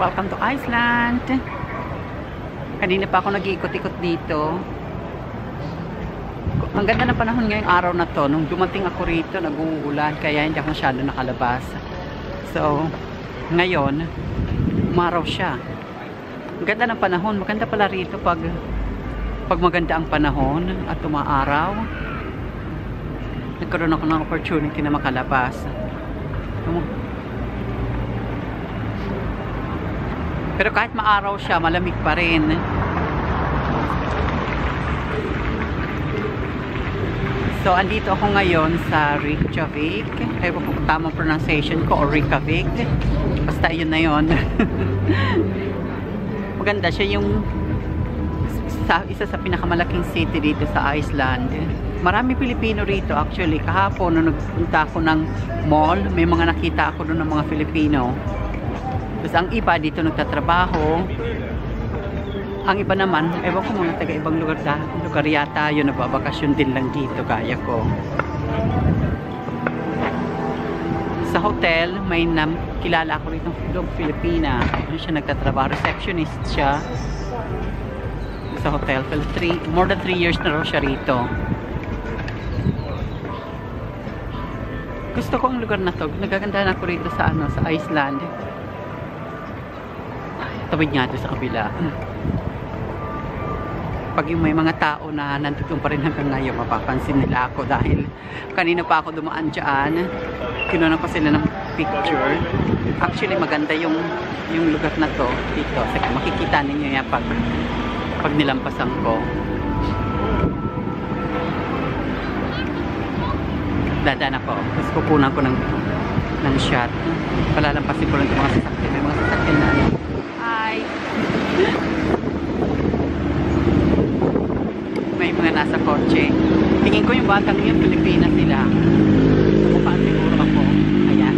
Welcome to Iceland. Kanina pa ako nag-iikot-ikot dito. Ang ganda ng panahon ngayong araw na to. Nung dumating ako rito, nag-uulan, kaya hindi ako masyado nakalabas. So, ngayon, umaraw siya. Ang ganda ng panahon. Maganda pala rito pag maganda ang panahon at umaaraw. Nagkaroon ako ng opportunity na makalabas. Pero kahit maaraw siya, malamig pa rin. So, andito ako ngayon sa Reykjavik. Ewan ko kung tamang pronunciation ko o Reykjavik. Basta yun na yun. Maganda siya, yung isa sa pinakamalaking city dito sa Iceland. Marami Pilipino rito actually. Kahapon nung nagpunta ako ng mall, may mga nakita ako doon ng mga Filipino. Tapos ang iba dito nagtatrabaho. Ang iba naman, ewan ko mga taga-ibang lugar yata, yun, nagbabakasyon din lang dito, gaya ko. Sa hotel, may kilala ako rito ng Filipina. Ano siya nagtatrabaho, receptionist siya sa hotel. More than 3 years na raw siya rito. Gusto ko ang lugar na to. Nagagandahan ako rito sa Iceland. Tawid nga doon sa kabila. Pag yung may mga tao na nandito pa rin hanggang ngayon, mapapansin nila ako dahil kanina pa ako dumaan dyan, kinunan ko sila ng picture. Actually maganda yung lugar na to dito. Saka makikita ninyo yan pag nilampasan ko. Dadaan ako. Tapos kukunan ko ng shot. Palalampasin ko lang itong mga sasakyan. May mga sasakyan na ano. Hi! May mga nasa kotse. Tingin ko yung batang yun, Pilipinas sila. Mukhaan siguro ako. Ayan.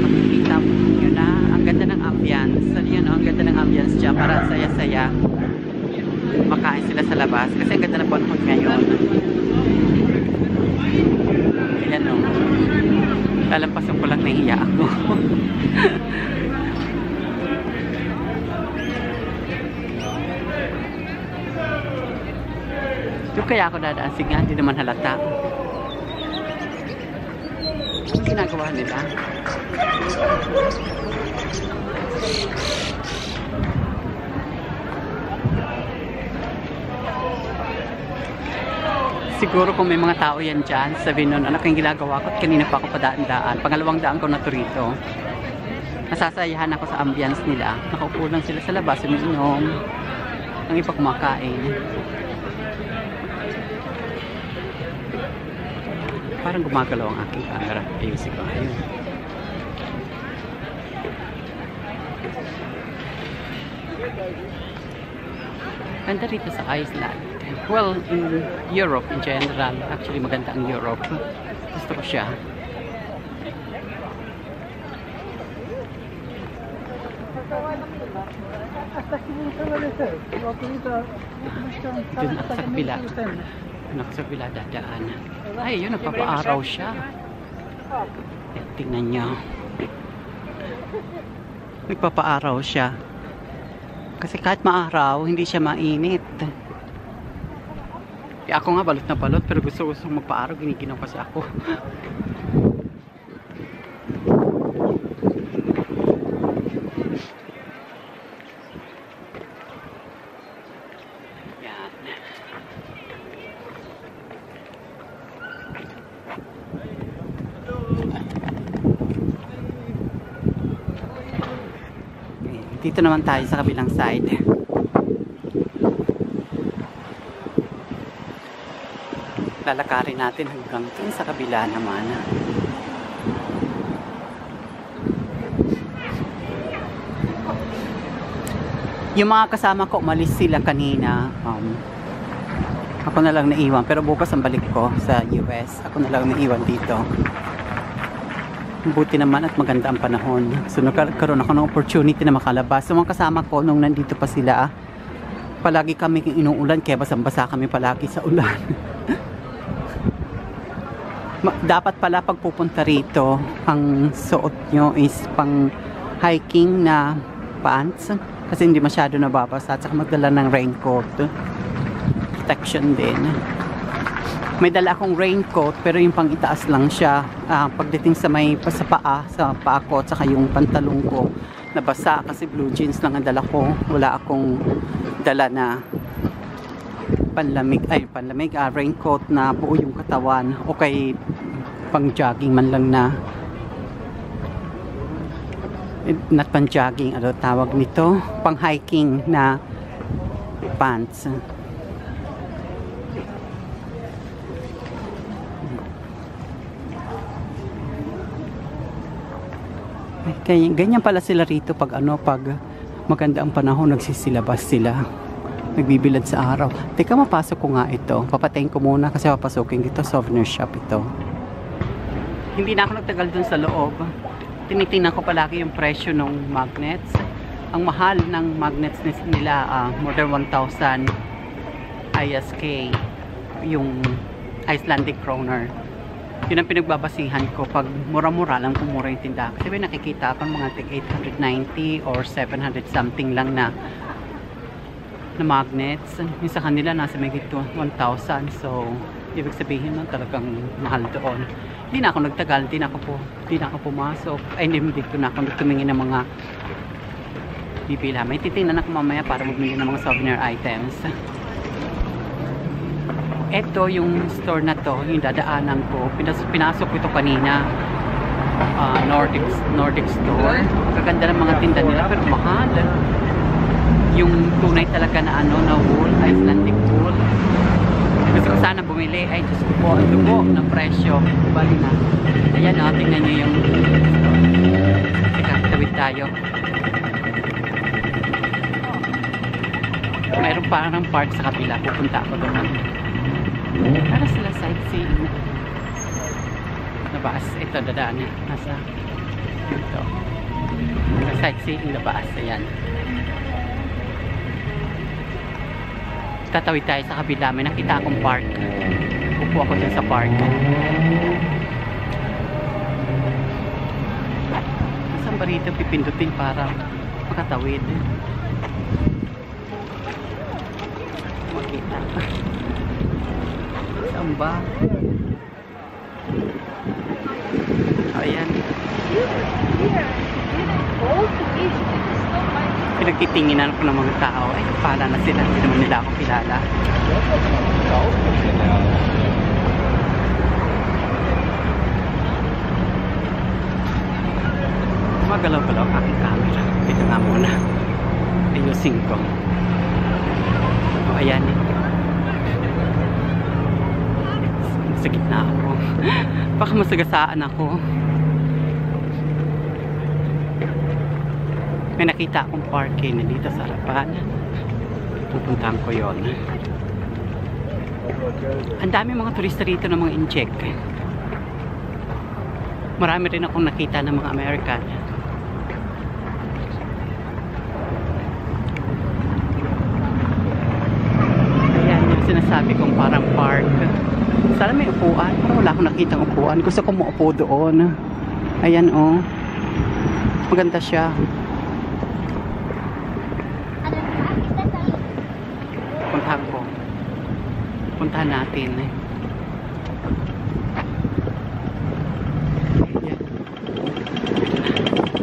Makikita nyo na. Ang ganda ng ambience. Yan, ang ganda ng ambience dyan. Para saya-saya. Makain sila sa labas. Kasi ang ganda ng panahon ngayon. Ayan o. Lalampasan ko lang, nahiya ako. Doon kaya ako dadaan. Sige nga, hindi naman halata. Ano ginagawa nila? Siguro kung may mga tao yan dyan, sabihin nun, ano kayong ginagawa ko at kanina pa ako padaan-daan. Pangalawang daan ko na to rito. Nasasayahan ako sa ambience nila. Nakaupo lang sila sa labas, umiinom. Ang iba kumakain. Parang gumagalaw ang aking camera. Ayusin ko. Ayun. Ganda rito sa Iceland. Well, in Europe in general. Actually, maganda ang Europe. Gusto ko siya. Dun sa kabila. Sa kabila dadaan. Ay, yun, nagpapaaraw siya. Tingnan nyo. Nagpapaaraw siya. Kasi kahit maaraw, hindi siya mainit. Ako nga balot na balot, pero gusto magpaaraw, giniginaw kasi ako. Yan. Dito naman tayo sa kabilang side. Lalakarin natin hanggang dun sa kabila naman. Yung mga kasama ko, umalis sila kanina. Ako na lang naiwan. Pero bukas ang balik ko sa US. Ako na lang naiwan dito. Buti naman at maganda ang panahon. So nagkaroon ako ng opportunity na makalabas. So mga kasama ko nung nandito pa sila, palagi kami inuulan kaya basang-basa kami palagi sa ulan. Dapat pala pag pupunta rito, ang suot nyo is pang hiking na pants kasi hindi masyado nababasa, at saka magdala ng raincoat, protection din. May dala akong raincoat pero yung pang itaas lang siya. Pagdating sa may sa paa ko at saka yung pantalong ko nabasa kasi blue jeans lang ang dala ko. Wala akong dala na panlamig, raincoat na buo yung katawan, o kay pang jogging man lang na, not pang jogging, ano tawag nito, pang hiking na pants. Kaya ganyan pala sila rito pag pag maganda ang panahon, nagsisilabas sila, nagbibilad sa araw. Teka, mapasok ko nga ito. Papatayin ko muna kasi papasukin dito. Souvenir shop ito. Hindi na ako nagtagal dun sa loob. Tinitingnan ko palagi yung presyo ng magnets. Ang mahal ng magnets nila, more than 1,000 ISK, yung Icelandic kroner. Yun ang pinagbabasihan ko pag mura-mura lang, kung mura yung tindahan. Kasi may nakikita ako mga 890 or 700 something lang na magnets. Yung sa kanila nasa may 1,000. So ibig sabihin nun talagang mahal doon. Hindi na ako nagtagal, hindi na ako pumasok. Ay, hindi ko na ako tumingin ng mga pipila. May titingnan ako mamaya para bumili ng mga souvenir items. Ito yung store na to, yung dadaanan ko. Pinasok ko ito kanina. Nordic store. Kaganda ng mga tinda nila pero mahal. Yung tunay talaga na na wool, Icelandic wool. Gusto ko sana bumili. Ay, Diyos ko po, ang dugo ng presyo. Bali na. Ayan, tingnan nyo yung teka, tawid tayo. Mayroon parang park sa kabila. Pupunta ako doon. Para sila sightseeing. Labas. Ito, dadaan niya. Nasa ito. Sightseeing labas. Ayan. Tatawid tayo sa kabila. May nakita akong park. Upo ako dyan sa park. Saan ba rito pipindutin para makatawid? Makita. Saan ba? Ayan. Pinagtitinginan ko ng mga tao. Ay, pala na sila. Hindi naman nila ako kilala. Magalaw-galaw aking camera. Dito nga muna. Ayusin ko. O, ayan. Sa gitna ako. Baka masagasaan ako. May nakita akong parking dito sa harapan. Pupuntahan ko yon. Ang dami mga turista rito ng mga incheck. Marami rin akong nakita ng mga American. Ayan yung sinasabi kong parang park. Sana may upuan. Pero wala akong nakitang upuan. Gusto kong maupo doon. Ayan oh. Maganda siya. Puntahan natin. Ayan.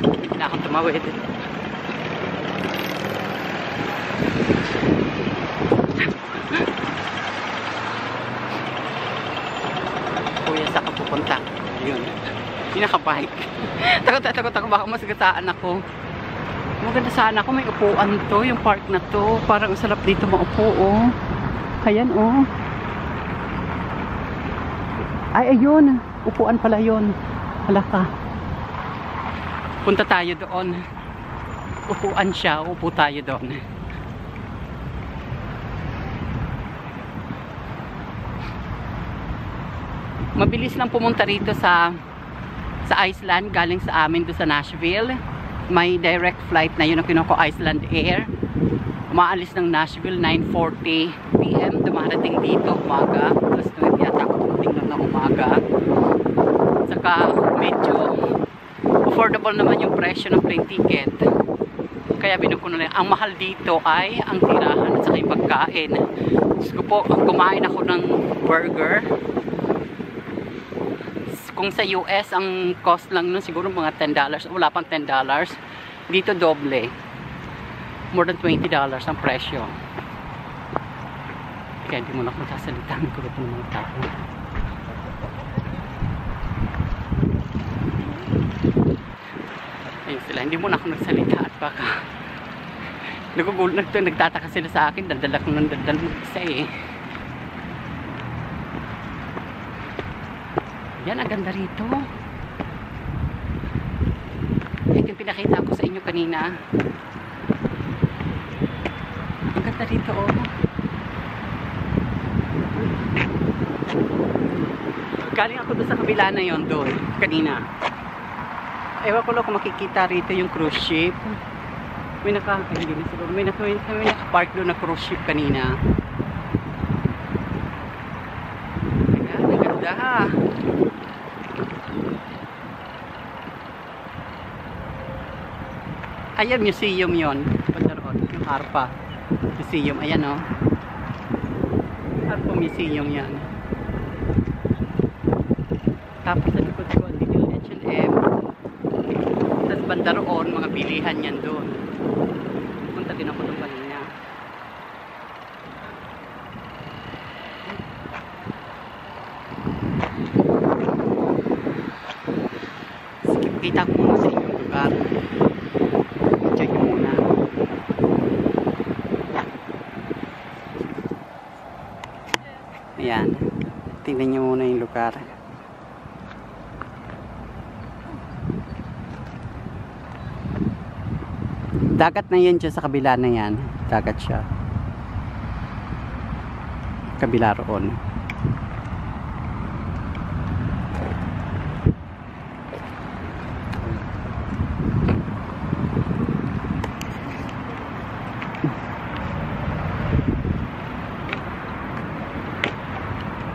Hindi na akong tumawid. Kuya, saan ka pupunta? Yun. Hindi nakabike. Takot ako baka masagasaan ako. Maganda sana ako, may upuan to, yung park na to. Parang sarap dito maupo, oh. Ayan, oh. Ay, ayun. Upuan pala yun. Hala ka. Punta tayo doon. Upuan siya, upo tayo doon. Mabilis lang pumunta rito sa Iceland, galing sa amin doon sa Nashville. May direct flight na yun ang kinuha ko, Iceland Air. Umaalis ng Nashville 9:40 PM, dumarating dito umaga, plus 9 yata ako dumating na umaga. Saka medyo affordable naman yung presyo ng plane ticket. Kaya binuko na lang. Ang mahal dito ay ang tirahan at saka yung pagkain. Gusto ko po, kumain ako ng burger. Kung sa US, ang cost lang nun siguro mga $10. Wala pang $10. Dito doble. More than $20 ang presyo. Kaya hindi mo na akong sasalita. Ang gulo ng mga tao. Ayun sila. Hindi mo na ako nagsalita at baka nagtataka sila sa akin. Daldal ako ng daldal mag-isa eh. Yan, ang ganda rito. Yung pinakita ko sa inyo kanina. Ang ganda rito oh. Galing ako doon sa kabila na yon doon kanina. Ewan ko lang kung makikita rito yung cruise ship. May hindi na siguro. May naka-park doon na cruise ship kanina. Ayan, ang ganda. Ayan, museum yon. Yung Harpa. Museum, ayan o. Harpa Museum yan. Tapos sa likod ko, dito yung H&M. Tapos banda roon, mga bilihan yan doon. Punta din ako doon kanina. Kita ko muna sa inyong lugar. Check nyo muna. Ayan. Tingnan nyo muna yung lugar. Dagat na yan dyan sa kabila na yan. Dagat siya. Kabila roon.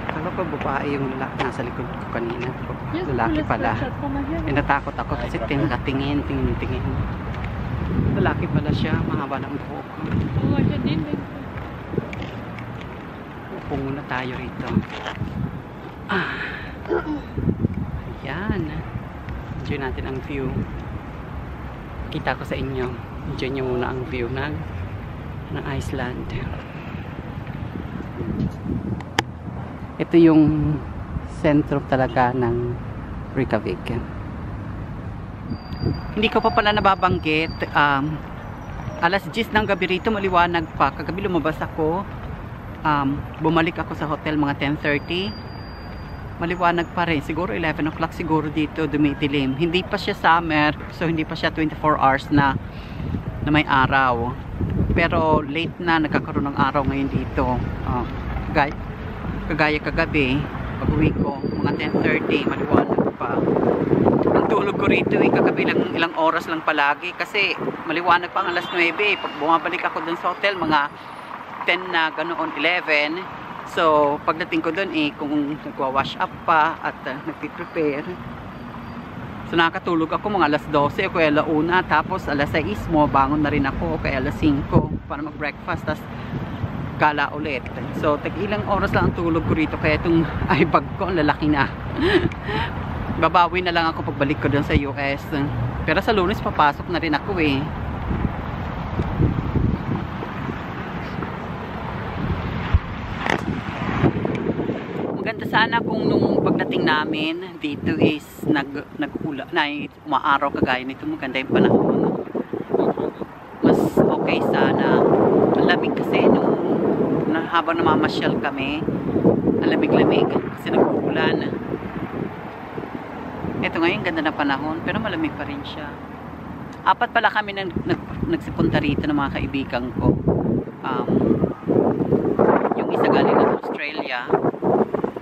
Kala ko babae yung nasa likod ko kanina. Lalaki pala. Natakot ako kasi tingin. Lalaki pala siya, mahaba ng buhok. Upo muna tayo rito. Ayan. Enjoy natin ang view. Kita ko sa inyo. Enjoy nyo muna ang view ng Iceland. Ito yung sentro talaga ng Reykjavik. Hindi ko pa pala nababanggit. Alas 10 ng gabi rito, maliwanag pa. Kagabi lumabas ako. Bumalik ako sa hotel mga 10:30. Maliwanag pa rin. Siguro 11 o'clock siguro dito dumidilim. Hindi pa siya summer, so hindi pa siya 24 hours na may araw. Pero late na nagkakaroon ng araw ngayon dito. Kagaya kagabi, pag-uwi ko, mga 10:30, maliwanag pa. Ang tulog ko rito kagabi lang ilang oras lang palagi kasi maliwanag pa ang alas 9. Pag bumabalik ako dun sa hotel, mga 10 na ganoon, 11. So, pagdating ko dun kung nagwa-wash up pa at nagpiprepare. So, nakatulog ako mga alas 12 o kaya alauna. Tapos, alas 6 mo, bangon na rin ako o kaya alas 5 para mag-breakfast. Tapos, gala ulit. So, ilang oras lang ang tulog ko rito. Kaya itong bag ko, ang lalaki na. Babawi na lang ako pagbalik ko dun sa US. Pero sa Lunes, papasok na rin ako Maganda sana kung nung pagdating namin dito is nag-ula na umaaraw kagaya nito, maganda yung panahon. Mas okay sana. Ang lamig kasi nung habang namamasyal kami, ang lamig-lamig kasi nag-uulan. Ito ngayon ganda na panahon pero malamig pa rin siya. Apat pala kami nagsipunta rito ng mga kaibigan ko. Yung isa galing ng Australia,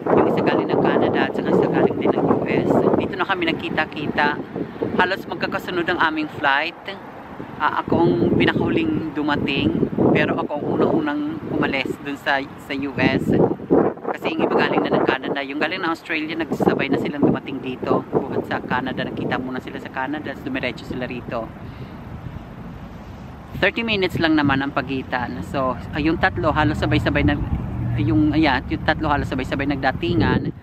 yung isa galing ng Canada, at saka isa galing din ng US. Dito na kami nagkita-kita. Halos magkakasunod ang aming flight. Ako ang pinakahuling dumating, pero ako ang unang-unang umalis dun sa US. Kasi yung iba galing na ng Canada, yung galing na Australia, nagsasabay na silang dumating dito. Buhat sa Canada, nakita muna sila sa Canada, dumiretso sila rito. 30 minutes lang naman ang pagitan. So, yung tatlo halos sabay-sabay yung tatlo halos sabay-sabay nagdatingan.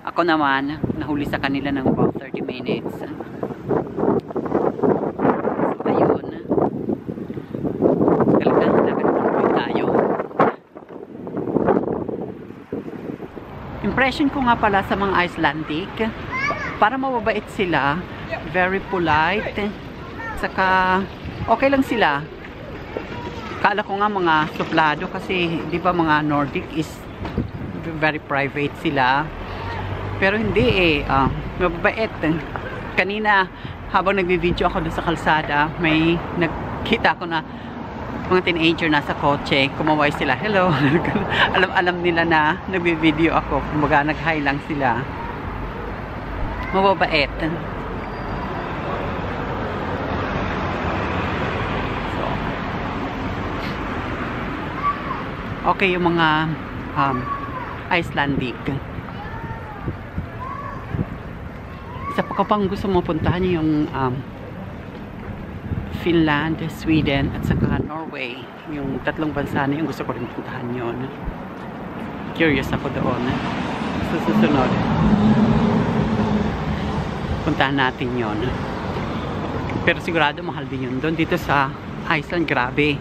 Ako naman, nahuli sa kanila ng about 30 minutes. So, ayun. Talagang nag-convoy tayo. Impression ko nga pala sa mga Icelandic, para mababait sila, very polite, saka okay lang sila. Kala ko nga mga suplado kasi di ba mga Nordic is very private sila. Pero hindi mababait. Kanina habang nagbi-video ako doon sa kalsada, may nagkita ko na mga teenager nasa kotse, kumaway sila. Hello. alam nila na nagbi-video ako. Kumbaga nag-hi lang sila. Mababait. Okay yung mga Icelandic. Isa pa ka pang gusto mo puntahan yung Finland, Sweden at saka Norway. Yung tatlong bansa na yung gusto ko rin puntahan yun. Curious ako doon. Susunod puntahan natin yon. Pero sigurado mahal din yun doon. Dito sa Iceland, grabe.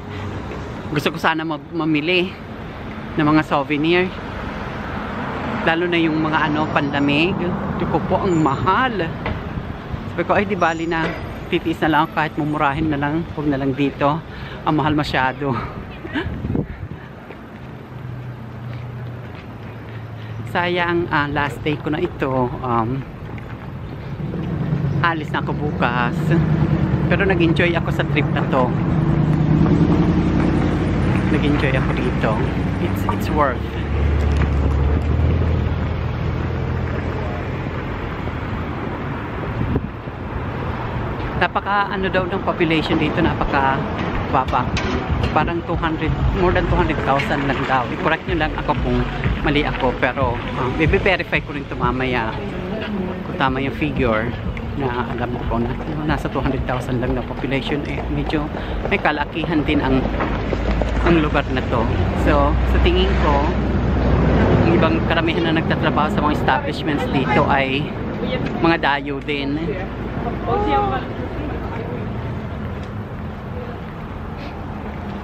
Gusto ko sana mamili ng mga souvenir, lalo na yung mga panlamig. Ito po ang mahal. Sabi ko ay di bali na titiis na lang kahit mumurahin na lang, huwag na lang dito, ang mahal masyado. Sayang last day ko na ito. Alis na ako bukas, pero nag-enjoy ako sa trip na to. Nag-enjoy ako dito. It's worth. Napaka daw ng population dito, napaka baba. Parang 200, more than 200,000 lang daw. I-correct nyo lang ako kung mali ako, pero i-verify ko rin ito mamaya kung tama yung figure na alam ko na nasa 200,000 lang na population. Medyo may kalakihan din ang lugar na to. So sa tingin ko, yung ibang karamihan na nagtatrabaho sa mga establishments dito ay mga dayo din.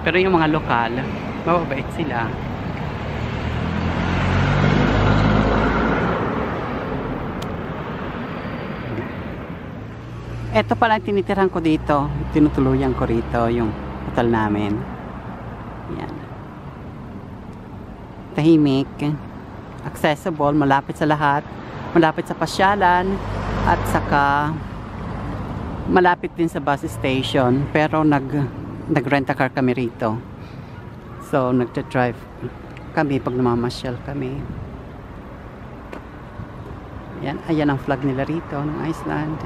Pero yung mga lokal, mababait sila. Ito pala ang tinitirahan ko dito. Tinutuluyan ko rito yung hotel namin. Yan. Tahimik. Accessible, malapit sa lahat. Malapit sa pasyalan. At saka malapit din sa bus station. Pero nag-rent a car kami rito. So, nagta-drive kami pag namamasyal kami. Yan. Ayan ang flag nila rito ng Iceland.